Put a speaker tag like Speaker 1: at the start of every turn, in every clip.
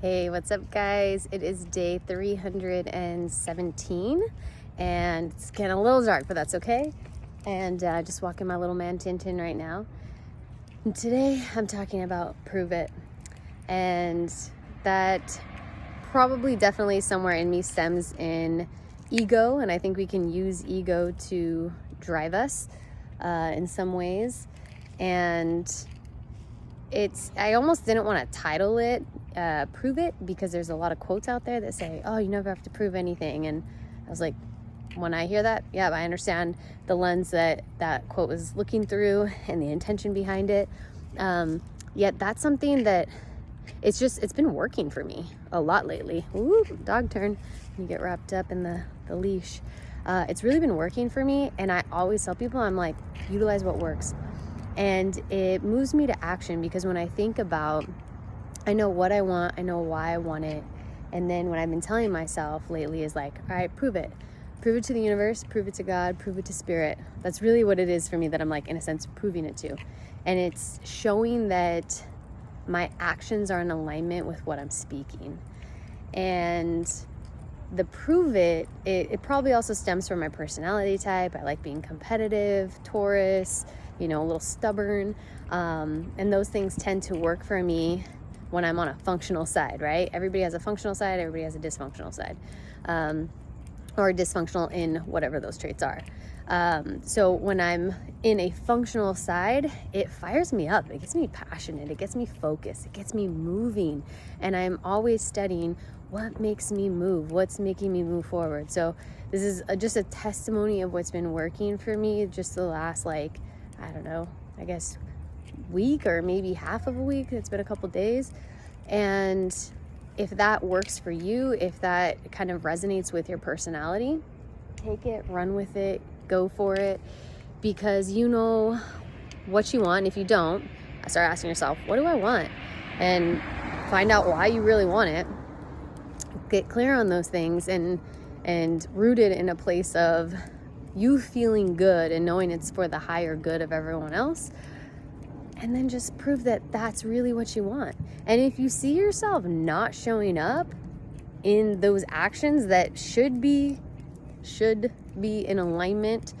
Speaker 1: Hey, what's up, guys? It is day 317 and it's getting a little dark, but that's okay. And just walking my little man Tintin right now. And today I'm talking about prove it. And that probably definitely somewhere in me stems in ego. And I think we can use ego to drive us in some ways. And I almost didn't want to title it prove it, because there's a lot of quotes out there that say, oh, you never have to prove anything. And I was like, when I hear that, yeah, I understand the lens that quote was looking through and the intention behind it. Yet that's something that it's been working for me a lot lately. Ooh, dog turn. You get wrapped up in the leash. It's really been working for me, and I always tell people, I'm like, utilize what works. And it moves me to action, because when I think about, I know what I want, I know why I want it. And then what I've been telling myself lately is like, all right, prove it. Prove it to the universe, prove it to God, prove it to spirit. That's really what it is for me, that I'm like, in a sense, proving it to. And it's showing that my actions are in alignment with what I'm speaking. And the prove it probably also stems from my personality type. I like being competitive, Taurus, a little stubborn. And those things tend to work for me when I'm on a functional side, right? Everybody has a functional side, everybody has a dysfunctional side, or dysfunctional in whatever those traits are. So when I'm in a functional side, it fires me up. It gets me passionate. It gets me focused. It gets me moving. And I'm always studying what makes me move, what's making me move forward. So this is just a testimony of what's been working for me just the last, I don't know, I guess week, or maybe half of a week. It's been a couple days. And if that works for you, if that kind of resonates with your personality, take it, run with it, go for it, because you know what you want. And if you don't, start asking yourself, what do I want? And find out why you really want it. Get clear on those things and root it in a place of you feeling good and knowing it's for the higher good of everyone else. And then just prove that that's really what you want. And if you see yourself not showing up in those actions that should be in alignment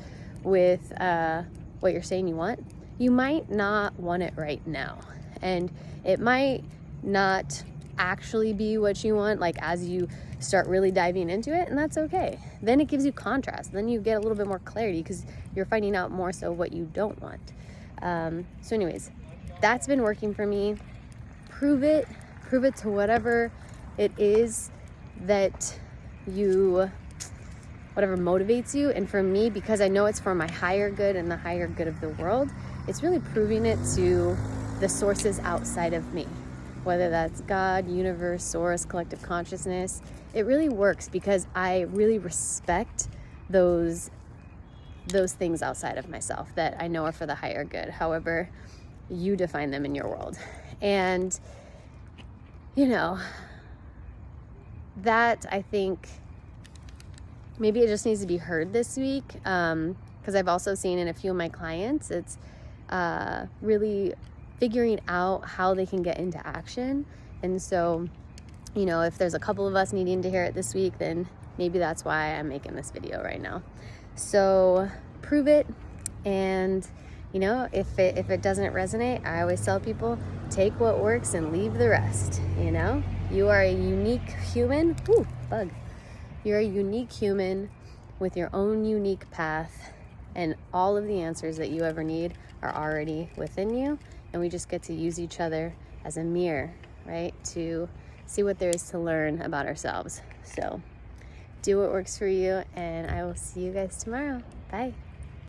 Speaker 1: with what you're saying you want, you might not want it right now. And it might not actually be what you want, as you start really diving into it, and that's okay. Then it gives you contrast. Then you get a little bit more clarity, because you're finding out more so what you don't want. So anyways, that's been working for me. Prove it to whatever it is that whatever motivates you. And for me, because I know it's for my higher good and the higher good of the world, it's really proving it to the sources outside of me, whether that's God, universe, source, collective consciousness. It really works because I really respect those things outside of myself that I know are for the higher good, however you define them in your world. And that, I think maybe it just needs to be heard this week, because I've also seen in a few of my clients, it's really figuring out how they can get into action. And so if there's a couple of us needing to hear it this week, then maybe that's why I'm making this video right now. So prove it. And if it doesn't resonate, I always tell people, take what works and leave the rest. You are a unique human. Ooh, bug. You're a unique human with your own unique path, and all of the answers that you ever need are already within you. And we just get to use each other as a mirror, right, to see what there is to learn about ourselves. So do what works for you, and I will see you guys tomorrow. Bye.